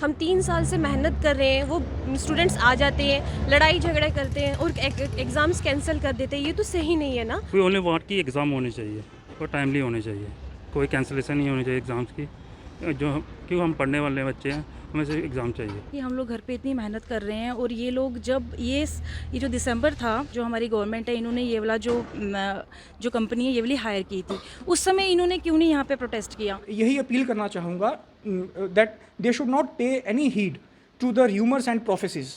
हम 3 साल से मेहनत कर रहे हैं, वो स्टूडेंट्स आ जाते हैं, लड़ाई झगड़े करते हैं और एग्ज़ाम्स कैंसिल कर देते हैं, ये तो सही नहीं है ना। वी ओनली वांट कि एग्ज़ाम होने चाहिए और टाइमली होने चाहिए, कोई कैंसिलेशन नहीं होनी चाहिए एग्ज़ाम्स की। जो क्यों हम पढ़ने वाले बच्चे हैं, हमें सिर्फ एग्ज़ाम चाहिए। कि हम लोग घर पे इतनी मेहनत कर रहे हैं और ये लोग जब ये जो दिसंबर था, जो हमारी गवर्नमेंट है, इन्होंने ये वाला जो कंपनी है ये वाली हायर की थी, उस समय इन्होंने क्यों नहीं यहाँ पे प्रोटेस्ट किया? यही अपील करना चाहूँगा that they should not pay any heed to the rumours and prophecies.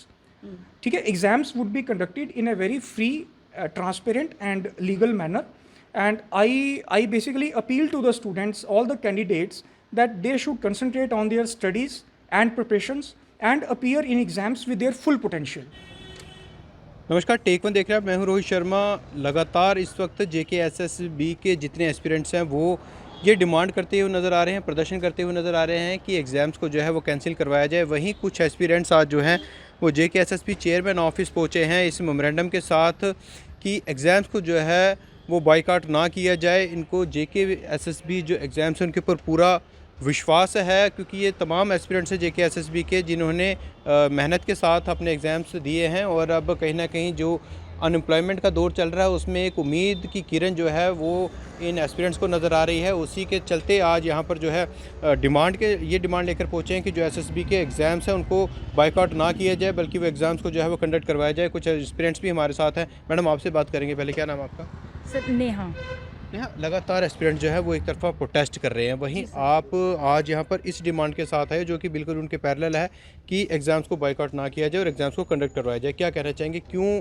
ठीक है, exams would be conducted in a very free, transparent and legal manner, and I basically appeal to the students, all the candidates, that they should concentrate on their studies and preparations and appear in exams with their full potential. नमस्कार, take one देख रहे हैं आप, मैं हूं रोहित शर्मा। लगातार इस वक्त JKSSB के जितने एस्पिरेंट्स हैं वो ये डिमांड करते हुए नज़र आ रहे हैं, प्रदर्शन करते हुए नज़र आ रहे हैं कि एग्ज़ाम्स को जो है वो कैंसिल करवाया जाए। वहीं कुछ एस्पिरेंट्स आज जो हैं वो JKSSB चेयरमैन ऑफिस पहुँचे हैं इस मेमोरेंडम के साथ कि एग्ज़ाम्स को जो है वो बाइकाट ना किया जाए। इनको JKSSB जो एग्ज़ाम्स हैं उनके ऊपर पूरा विश्वास है, क्योंकि ये तमाम एस्पिरेंट्स हैं JKSSB के जिन्होंने मेहनत के साथ अपने एग्ज़ाम्स दिए हैं और अब कहीं ना कहीं जो अनएम्प्लॉयमेंट का दौर चल रहा है उसमें एक उम्मीद की किरण जो है वो इन एस्पिरेंट्स को नज़र आ रही है। उसी के चलते आज यहाँ पर जो है ये डिमांड लेकर पहुँचे हैं कि जो SSB के एग्ज़ाम्स हैं उनको बाइकआउट ना किया जाए, बल्कि वो एग्ज़ाम्स को जो है वो कंडक्ट करवाया जाए। कुछ एस्पिरेंट्स भी हमारे साथ हैं। मैडम, आपसे बात करेंगे, पहले क्या नाम आपका? सर, नेहा। लगातार एस्पिरेंट जो है वो एक तरफा प्रोटेस्ट कर रहे हैं, वहीं आप आज यहाँ पर इस डिमांड के साथ आए जो कि बिल्कुल उनके पैरेलल है कि एग्ज़ाम्स को बाइकआउट ना किया जाए और एग्ज़ाम्स को कंडक्ट करवाया जाए। क्या कहना चाहेंगे, क्यों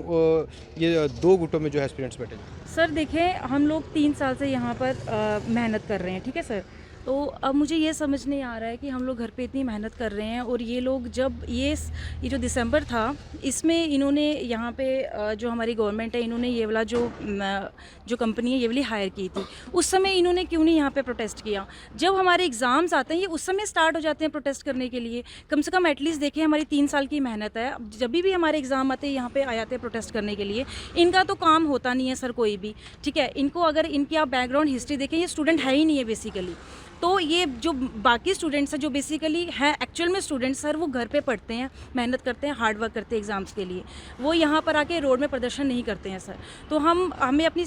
ये दो गुटों में जो है एस्पिरेंट्स बैठे हैं? सर देखिए, हम लोग 3 साल से यहाँ पर मेहनत कर रहे हैं, ठीक है सर। तो अब मुझे ये समझ नहीं आ रहा है कि हम लोग घर पे इतनी मेहनत कर रहे हैं और ये लोग जब ये जो दिसंबर था, इसमें इन्होंने यहाँ पे जो हमारी गवर्नमेंट है, इन्होंने ये वाला जो कंपनी है ये वाली हायर की थी, उस समय इन्होंने क्यों नहीं यहाँ पे प्रोटेस्ट किया? जब हमारे एग्ज़ाम्स आते हैं ये उस समय स्टार्ट हो जाते हैं प्रोटेस्ट करने के लिए। कम से कम एटलीस्ट देखें, हमारी 3 साल की मेहनत है। जब भी हमारे एग्ज़ाम आते हैं यहाँ पे आ जाते हैं प्रोटेस्ट करने के लिए। इनका तो काम होता नहीं है सर कोई भी, ठीक है। इनको अगर इनकी आप बैकग्राउंड हिस्ट्री देखें, ये स्टूडेंट है ही नहीं है बेसिकली। तो ये जो बाकी स्टूडेंट्स हैं जो बेसिकली हैं एक्चुअल में स्टूडेंट्स, सर वो घर पे पढ़ते हैं, मेहनत करते हैं, हार्ड वर्क करते हैं एग्ज़ाम्स के लिए, वो यहाँ पर आके रोड में प्रदर्शन नहीं करते हैं सर। तो हमें अपनी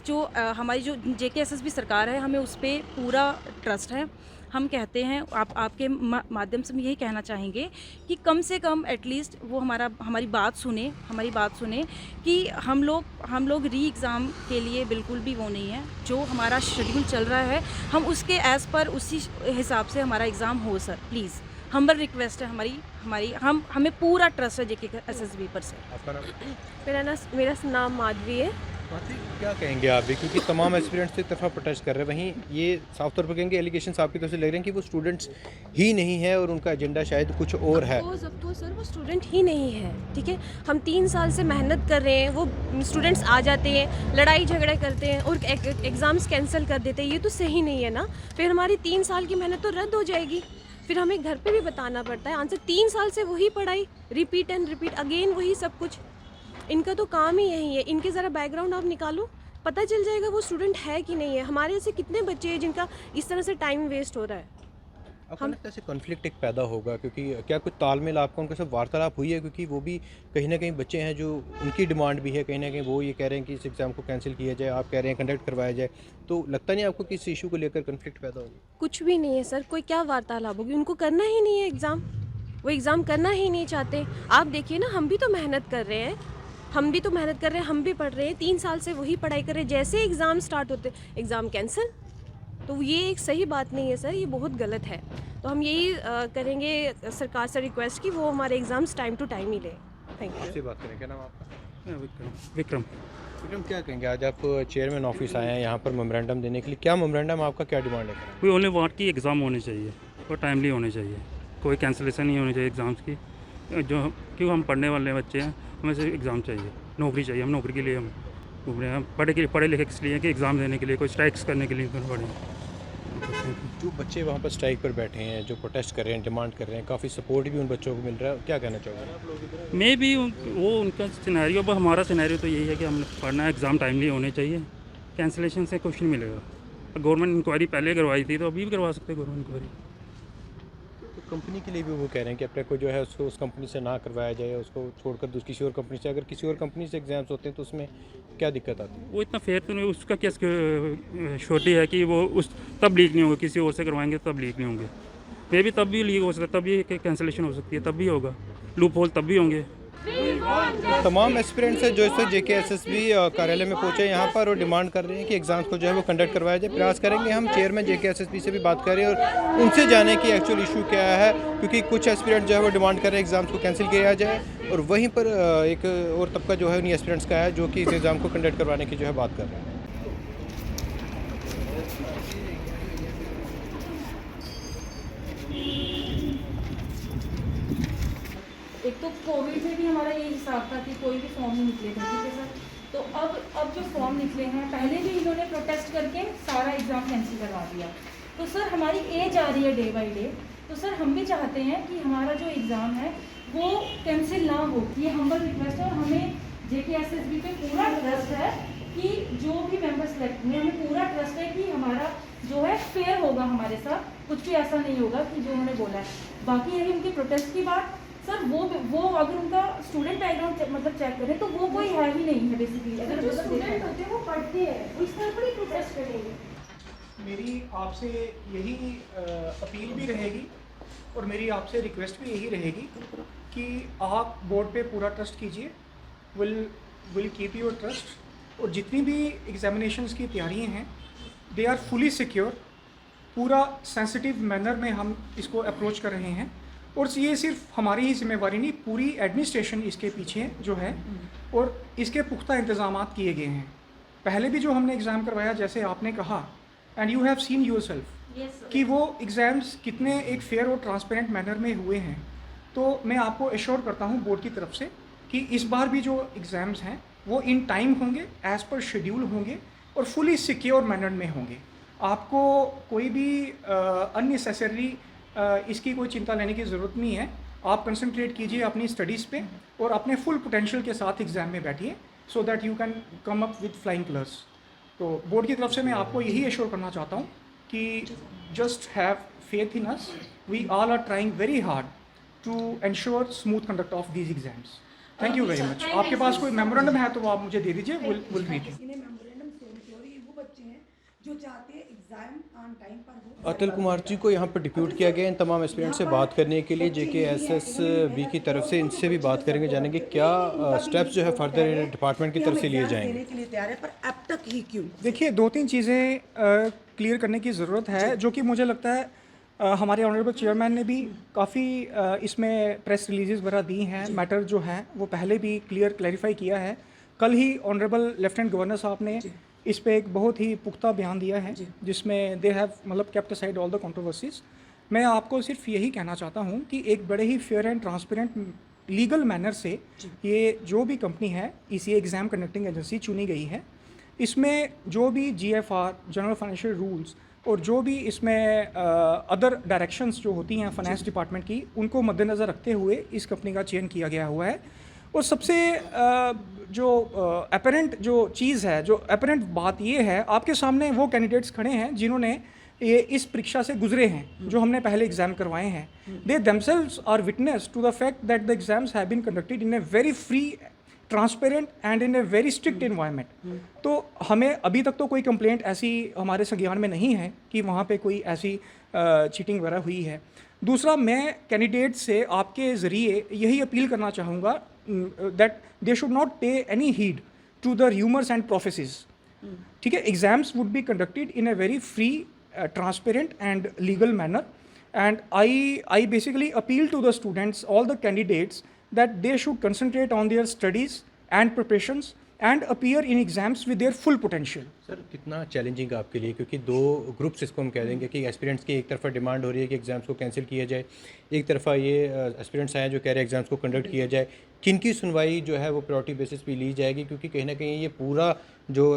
हमारी जो JKSSB सरकार है, हमें उस पर पूरा ट्रस्ट है। हम कहते हैं, आपके माध्यम से हम यही कहना चाहेंगे कि कम से कम एटलीस्ट वो हमारी बात सुने कि हम लोग री एग्ज़ाम के लिए बिल्कुल भी वो नहीं है। जो हमारा शेड्यूल चल रहा है हम उसके एज़ पर उसी हिसाब से हमारा एग्ज़ाम हो सर, प्लीज़। हम्बल रिक्वेस्ट है हमारी हमें पूरा ट्रस्ट है JKSSB पर सर। आपका नाम? मेरा नाम माधवी है। क्या कहेंगे आप भी, क्योंकि तमाम एस्पिरेंट्स एक तरफा प्रोटेस्ट कर रहे हैं, वहीं ये साफ तौर पर कहेंगे एलिगेशंस आपकी तरफ से लग रहे हैं कि वो स्टूडेंट्स ही नहीं है और उनका एजेंडा शायद कुछ और है। तो सर वो स्टूडेंट ही नहीं है, ठीक है। हम 3 साल से मेहनत कर रहे हैं, वो स्टूडेंट्स आ जाते हैं, लड़ाई झगड़े करते हैं और एग्ज़ाम्स कैंसिल कर देते हैं, ये तो सही नहीं है ना। फिर हमारी 3 साल की मेहनत तो रद्द हो जाएगी। फिर हमें घर पे भी बताना पड़ता है आंसर। 3 साल से वही पढ़ाई, रिपीट एंड रिपीट अगेन, वही सब कुछ। इनका तो काम ही यही है। इनके ज़रा बैकग्राउंड आप निकालो, पता चल जाएगा वो स्टूडेंट है कि नहीं है। हमारे ऐसे कितने बच्चे हैं जिनका इस तरह से टाइम वेस्ट हो रहा है। आपको लगता है कॉन्फ्लिक्ट एक पैदा होगा, क्योंकि क्या कुछ तालमेल आपका उनके साथ वार्तालाप हुई है? क्योंकि वो भी कहीं ना कहीं बच्चे हैं जो उनकी डिमांड भी है, कहीं ना कहीं वो ये कह रहे हैं कि इस एग्ज़ाम को कैंसिल किया जाए, आप कह रहे हैं कंडक्ट करवाया जाए। तो लगता नहीं आपको कि इस इशू को लेकर कॉन्फ्लिक्ट पैदा होगी? कुछ भी नहीं है सर, कोई क्या वार्तालाप होगी? उनको करना ही नहीं है एग्ज़ाम, वो एग्ज़ाम करना ही नहीं चाहते। आप देखिए ना, हम भी तो मेहनत कर रहे हैं, हम भी पढ़ रहे हैं, 3 साल से वही पढ़ाई कर रहे हैं। जैसे एग्ज़ाम स्टार्ट होते एग्ज़ाम कैंसिल, तो ये एक सही बात नहीं है सर, ये बहुत गलत है। तो हम यही करेंगे सरकार से रिक्वेस्ट कि वो हमारे एग्ज़ाम्स टाइम टू टाइम ही ले। Thank you. आपसे बात करें, क्या नाम आपका? विक्रम। क्या कहेंगे, आज आप चेयरमैन ऑफिस आए हैं यहाँ पर मेमोरेंडम देने के लिए, क्या मेमोरेंडम आपका, क्या डिमांड है? वी ओनली वांट कि एग्ज़ाम होने चाहिए और टाइमली होने चाहिए, कोई कैंसिलेशन नहीं होनी चाहिए एग्ज़ाम्स की। जो क्यों हम पढ़ने वाले बच्चे हैं, हमें सिर्फ एग्ज़ाम चाहिए, नौकरी चाहिए। हम नौकरी के लिए हम घूम रहे हैं, पढ़े लिखे इसलिए कि एग्ज़ाम देने के लिए, कोई स्ट्राइक्स करने के लिए पढ़े। जो बच्चे वहाँ पर स्ट्राइक पर बैठे हैं, जो प्रोटेस्ट कर रहे हैं, डिमांड कर रहे हैं, काफ़ी सपोर्ट भी उन बच्चों को मिल रहा है, क्या कहना चाहोगे? मे भी वो उनका सिनेरियो, पर हमारा सिनेरियो तो यही है कि हमने पढ़ना है, एग्ज़ाम टाइमली होने चाहिए, कैंसिलेशन से कुछ नहीं मिलेगा। गवर्नमेंट इंक्वायरी पहले करवाई थी तो अभी भी करवा सकते हैं गवर्नमेंट इंक्वायरी। कंपनी के लिए भी वो कह रहे हैं कि अपने को जो है उसको उस कंपनी से ना करवाया जाए, उसको छोड़कर किसी और कंपनी से, अगर किसी और कंपनी से एग्ज़ाम्स होते हैं तो उसमें क्या दिक्कत आती है? वो इतना फेयर तो नहीं, उसका क्या श्योरिटी है कि वो उस तब लीक नहीं होगा, किसी और से करवाएंगे तब लीक नहीं होंगे। मे भी तब भी लीक हो सकता है, तब भी कैंसिलेशन हो सकती है, तब भी होगा, लूप होल तब भी होंगे। तमाम एस्पिरेंट्स हैं जो इस वक्त JKSSB कार्यालय में पहुंचे यहाँ पर और डिमांड कर रहे हैं कि एग्ज़ाम्स को जो है वो कंडक्ट करवाया जाए। प्रयास करेंगे हम चेयरमैन JKSSB से भी बात करें और उनसे जाने कि एक्चुअल इशू क्या है, क्योंकि कुछ एस्पिरेंट जो है वो डिमांड कर रहे हैं एग्ज़ाम्स को कैंसिल किया जाए, और वहीं पर एक और तबका जो है उन्हीं एस्पिरेंट्स का है जो कि इस एग्ज़ाम को कंडक्ट करवाने की जो है बात कर रहे हैं। एक तो कोविड में भी हमारा यही हिसाब था कि कोई भी फॉर्म नहीं निकले थे, ठीक है सर। तो अब जो फॉर्म निकले हैं, पहले भी इन्होंने प्रोटेस्ट करके सारा एग्ज़ाम कैंसिल करवा दिया। तो सर हमारी एज आ रही है डे बाय डे, तो सर हम भी चाहते हैं कि हमारा जो एग्ज़ाम है वो कैंसिल ना हो। ये हम्बल रिक्वेस्ट है, और हमें JKSSB पे पूरा ट्रस्ट है कि जो भी मेंबर सेलेक्ट हुए, हमें पूरा ट्रस्ट है कि हमारा जो है फेयर होगा हमारे साथ, कुछ भी ऐसा नहीं होगा कि जो उन्होंने बोला है। बाकी रही उनकी प्रोटेस्ट की बात, सर वो अगर उनका स्टूडेंट बैकग्राउंड मतलब चेक करें तो वो कोई है ही नहीं है बेसिकली। अगर जो स्टूडेंट होते हैं वो पढ़ते हैं, वो इस तरह पर ही प्रोटेस्ट करेंगे। मेरी आपसे यही अपील भी रहेगी और मेरी आपसे रिक्वेस्ट भी यही रहेगी कि आप बोर्ड पे पूरा ट्रस्ट कीजिए, विल कीप योर ट्रस्ट, और जितनी भी एग्जामिनेशंस की तैयारियां हैं दे आर फुली सिक्योर। पूरा सेंसिटिव मैनर में हम इसको अप्रोच कर रहे हैं, और ये सिर्फ हमारी ही जिम्मेवारी नहीं, पूरी एडमिनिस्ट्रेशन इसके पीछे जो है, और इसके पुख्ता इंतजाम किए गए हैं। पहले भी जो हमने एग्ज़ाम करवाया, जैसे आपने कहा, and you have seen yourself कि वो एग्ज़ाम्स कितने एक फेयर और ट्रांसपेरेंट मैनर में हुए हैं। तो मैं आपको एश्योर करता हूँ बोर्ड की तरफ से कि इस बार भी जो एग्ज़ाम्स हैं वो इन टाइम होंगे, एज़ पर शेड्यूल होंगे, और फुली सिक्योर मैनर में होंगे। आपको कोई भी अननेसेसरी इसकी कोई चिंता लेने की ज़रूरत नहीं है। आप कंसंट्रेट कीजिए अपनी स्टडीज़ पे और अपने फुल पोटेंशियल के साथ एग्ज़ाम में बैठिए, so that you can come up with flying colours. तो बोर्ड की तरफ से मैं आपको यही एश्योर करना चाहता हूँ कि just have faith in us, we all are trying very hard to ensure smooth conduct of these exams. Thank you very much. आपके पास कोई मेमोरेंडम है तो वो आप मुझे दे दीजिए, विल रीड इट। इन्हें मेमोरेंडम सेंड किया, और ये वो बच्चे हैं जो चाहते हैं एग्जाम ऑन टाइम पर हो। अतुल कुमार जी को यहाँ पर डिप्यूट किया गया इन तमाम एस्पिरेंट से बात करने के लिए। JKSSB की तरफ से इनसे भी बात करेंगे, जानेंगे क्या स्टेप्स जो है फर्दर डिपार्टमेंट की तरफ से लिए जाएंगे। देने के लिए तैयार है, पर अब तक ही क्यों? देखिए, दो तीन चीज़ें क्लियर करने की ज़रूरत है, जो कि मुझे लगता है हमारे ऑनरेबल चेयरमैन ने भी काफ़ी इसमें प्रेस रिलीजेस वगैरह दी हैं। मैटर जो है वो पहले भी क्लैरिफाई किया है। कल ही ऑनरेबल लेफ्टिनेंट गवर्नर साहब ने इस पे एक बहुत ही पुख्ता बयान दिया है, जिसमें दे हैव मतलब kept aside all the controversies. मैं आपको सिर्फ यही कहना चाहता हूँ कि एक बड़े ही fair and transparent legal manner से ये जो भी कंपनी है ECA एग्ज़ाम कंडक्टिंग एजेंसी चुनी गई है। इसमें जो भी GFR जनरल फाइनेंशियल रूल्स और जो भी इसमें अदर डायरेक्शंस जो होती हैं फाइनेंस डिपार्टमेंट की, उनको मद्देनज़र रखते हुए इस कंपनी का चयन किया गया हुआ है। और सबसे जो अपरेंट जो चीज़ है, जो अपरेंट बात ये है, आपके सामने वो कैंडिडेट्स खड़े हैं जिन्होंने ये इस परीक्षा से गुजरे हैं, जो हमने पहले एग्ज़ाम करवाए हैं। They themselves are witness to the fact that the exams have been conducted in a very free, transparent and in a very strict environment. तो हमें अभी तक तो कोई कंप्लेंट ऐसी हमारे संज्ञान में नहीं है कि वहाँ पे कोई ऐसी चीटिंग वगैरह हुई है। दूसरा, मैं कैंडिडेट से आपके ज़रिए यही अपील करना चाहूँगा that they should not pay any heed to the rumours and prophecies. ठीक है, exams would be conducted in a very free, transparent and legal manner, and I basically appeal to the students, all the candidates, that they should concentrate on their studies and preparations and appear in exams with their full potential. Sir, कितना challenging आपके लिए, क्योंकि दो groups इसको हम कह देंगे कि एस्पिरेंट्स की एक तरफा डिमांड हो रही है कि एग्ज़ाम्स को कैंसिल किया जाए, एक तरफा ये एस्पिरेंट्स आए जो कह रहे हैं एग्ज़ाम्स को कंडक्ट किया जाए। किनकी सुनवाई जो है वो प्रायोरिटी बेसिस पे ली जाएगी, क्योंकि कहीं ना कहीं ये पूरा जो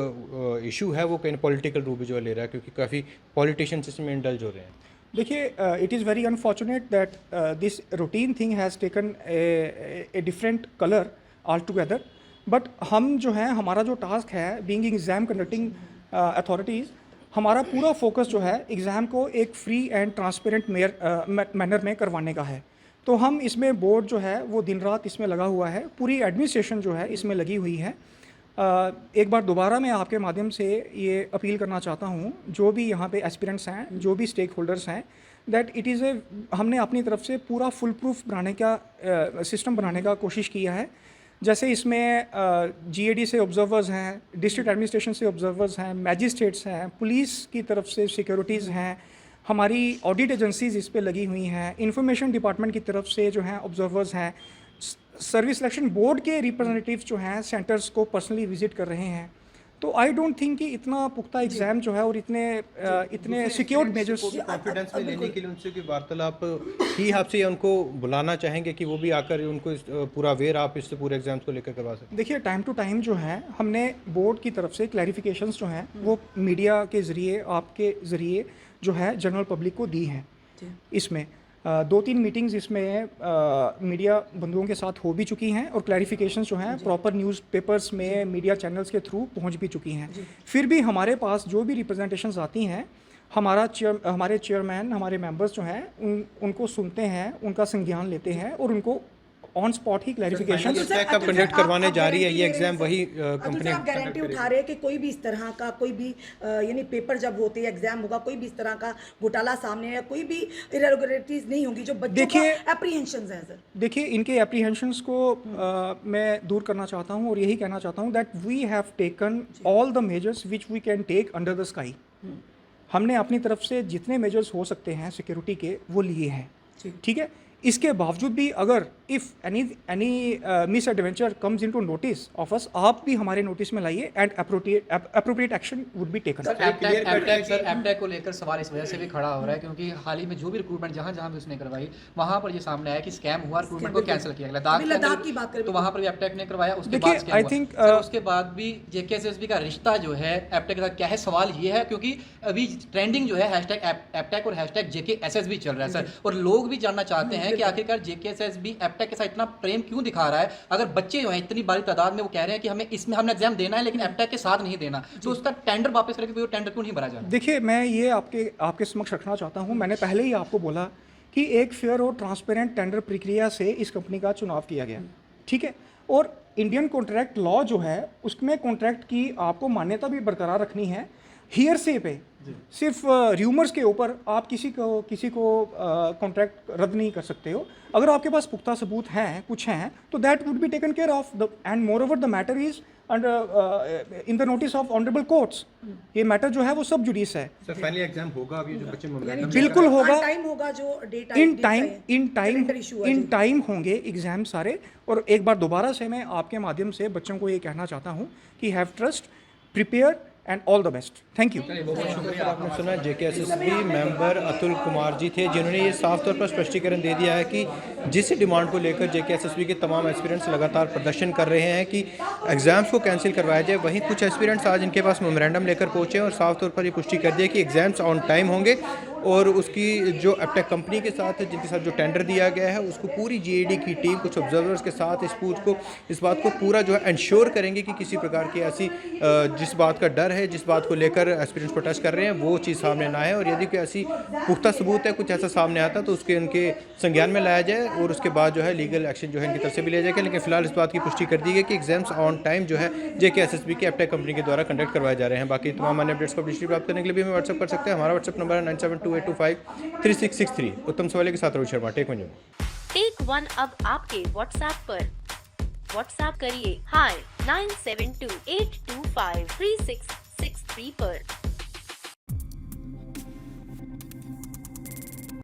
इशू है वो कहीं पॉलिटिकल रूप जो ले रहा है, क्योंकि काफ़ी पॉलिटिशियंस इसमें इंडल्ज हो रहे हैं। देखिए, it is very unfortunate that this routine thing has taken a different colour all together, but हम जो है, हमारा जो टास्क है बीइंग एग्ज़ाम कंडक्टिंग अथॉरिटीज़, हमारा पूरा फोकस जो है एग्ज़ाम को एक फ्री एंड ट्रांसपेरेंट मैनर में करवाने का है। तो हम इसमें बोर्ड जो है वो दिन रात इसमें लगा हुआ है, पूरी एडमिनिस्ट्रेशन जो है इसमें लगी हुई है। एक बार दोबारा मैं आपके माध्यम से ये अपील करना चाहता हूँ, जो भी यहाँ पे एस्पिरेंट्स हैं, जो भी स्टेक होल्डर्स हैं, दैट इट इज़ हमने अपनी तरफ से पूरा फुल प्रूफ बनाने का सिस्टम बनाने का कोशिश किया है। जैसे इसमें जीएडी से ऑब्जर्वर्स हैं, डिस्ट्रिक्ट एडमिनिस्ट्रेशन से ऑब्जर्वर्स हैं, मैजिस्ट्रेट्स हैं, पुलिस की तरफ से सिक्योरिटीज़ हैं, हमारी ऑडिट एजेंसीज इस पे लगी हुई हैं, इंफॉर्मेशन डिपार्टमेंट की तरफ से जो हैं ऑब्जर्वर्स हैं, सर्विस सिलेक्शन बोर्ड के रिप्रेजेंटेटिव्स जो हैं सेंटर्स को पर्सनली विजिट कर रहे हैं। तो आई डोंट थिंक कि इतना पुख्ता एग्ज़ाम जो है और इतने सिक्योर्ड मेजर्स कॉन्फिडेंस में लेने के लिए उनसे कोई वार्तालाप की आपसे या उनको बुलाना चाहेंगे कि वो भी आकर उनको पूरा अवेयर आप इससे पूरे एग्जाम्स को लेकर करवा सकें? देखिए, टाइम टू टाइम जो है हमने बोर्ड की तरफ से क्लैरिफिकेशंस जो हैं वो मीडिया के ज़रिए, आपके ज़रिए जो है जनरल पब्लिक को दी हैं। इसमें 2-3 मीटिंग्स इसमें मीडिया बंधुओं के साथ हो भी चुकी हैं और क्लैरिफिकेशंस जो हैं प्रॉपर न्यूज़पेपर्स में मीडिया चैनल्स के थ्रू पहुंच भी चुकी हैं। फिर भी हमारे पास जो भी रिप्रेजेंटेशंस आती हैं, हमारे चेयरमैन, हमारे मेंबर्स जो हैं उनको सुनते हैं, उनका संज्ञान लेते हैं और उनको ऑन स्पॉट ही क्लैरिफिकेशन कब कंडक्ट करवाने जा रही है ये एग्जाम, वही कंपनी आप गारंटी उठा रहे हैं कि कोई भी इस तरह का कोई भी यानी पेपर जब होते हैं, एग्जाम होगा, कोई भी इस तरह का घोटाला सामने या कोई भी इरेगुलरिटीज नहीं होंगी जो बच्चों का एप्रीहेंशंस है? सर देखिए, इनके एप्रीहेंशंस को मैं दूर करना चाहता हूं और यही कहना चाहता हूं that we have taken all the measures which we can take under the sky. हमने अपनी तरफ से जितने मेजर्स हो सकते हैं सिक्योरिटी के वो लिए हैं, ठीक है। इसके बावजूद भी अगर if any miss adventure comes into notice of us, आप भी हमारे नोटिस में लाइए and appropriate action would be taken. Aptech को लेकर सवाल इस वजह से भी खड़ा हो रहा है क्योंकि हाल ही में जो भी रिक्रूटमेंट जहां भी उसने करवाई वहां पर ये सामने आया कि स्कैम हुआ, रिक्रूटमेंट को कैंसिल किया। लद्दाख की बात करें तो वहां पर भी एपटेक ने करवाया, उसके बाद आई थिंक उसके बाद भी जेकेएसएसबी का रिश्ता जो है एपटेक के साथ क्या है, सवाल ये है क्योंकि अभी ट्रेंडिंग जो है हैशटैग एपटेक और हैशटैग जेकेएसएसबी चल रहा है सर, और लोग भी जानना चाहते हैं कि आखिरकार जेकेएसएसबी एपटेक के साथ इतना प्रेम क्यों दिखा रहा है। अगर बच्चे जो हैं इतनी बड़ी तादाद में वो कह रहे हैं कि हमें इसमें हमने एग्जाम देना है लेकिन एपटेक के साथ नहीं देना, तो उसका टेंडर वापस करके वो टेंडर क्यों नहीं भरा जा रहा? देखिए, मैं ये आपके समक्ष रखना चाहता हूँ, मैंने पहले ही आपको बोला कि एक फेयर और ट्रांसपेरेंट टेंडर प्रक्रिया से इस कंपनी का चुनाव किया गया, ठीक है। और इंडियन कॉन्ट्रैक्ट लॉ जो है उसमें कॉन्ट्रैक्ट की आपको मान्यता भी बरकरार रखनी है। हियरसे पे सिर्फ र्यूमर्स के ऊपर आप किसी को कॉन्ट्रैक्ट रद्द नहीं कर सकते हो। अगर आपके पास पुख्ता सबूत हैं, कुछ हैं, तो that would be taken care of and more over the matter is under in the notice of honourable courts. ये मैटर जो है वो सब जुडिस है। सर फाइनली एग्जाम होगा अभी जो बच्चे बिल्कुल होगा, जो डेट इन टाइम होंगे एग्जाम सारे। और एक बार दोबारा से मैं आपके माध्यम से बच्चों को ये कहना चाहता हूँ कि have trust, prepare and all the best. Thank you. आपने सुना जेकेएसएसबी मेंबर अतुल कुमार जी थे जिन्होंने ये साफ तौर पर स्पष्टीकरण दे दिया है कि जिस डिमांड को लेकर जेकेएसएसबी के तमाम एस्पिरेंट्स लगातार प्रदर्शन कर रहे हैं कि एग्ज़ाम्स को कैंसिल करवाया जाए, वहीं कुछ एस्पिरेंट्स आज इनके पास मेमोरेंडम लेकर पहुंचे और साफ तौर पर ये पुष्टि कर दिया कि एग्ज़ाम्स ऑन टाइम होंगे और उसकी जो एपटेक कंपनी के साथ जिनके साथ जो टेंडर दिया गया है उसको पूरी जीएडी की टीम कुछ ऑब्जर्वर्स के साथ इस बात को पूरा जो है इंश्योर करेंगे कि किसी प्रकार की ऐसी जिस बात का डर है, जिस बात को लेकर एस्पिरेंट्स प्रोटेस्ट कर रहे हैं वो चीज़ सामने ना आए, और यदि कोई ऐसी पुख्ता सबूत है, कुछ ऐसा सामने आता तो उसके उनके संज्ञान में लाया जाए और उसके बाद जो है लीगल एक्शन जो है इनकी तरफ से भी लिया जाएगा। लेकिन फिलहाल इस बात की पुष्टि कर दी गई कि एग्जाम्स ऑन टाइम जो है जेकेएसएसबी की एपटेक कंपनी के द्वारा कंडक्ट करवाए जा रहे हैं। बाकी तमाम अन्य अपडेट्स पब्लिसिटी प्राप्त करने के लिए भी हमें व्हाट्सअप कर सकते हैं। हमारा व्हाट्सअप नंबर है 9728253663। उत्तम सवाले के साथ Rohit Sharma, take one. Take one अब आपके व्हाट्सएप पर। व्हाट्सएप करिए हाय 9728253663 पर।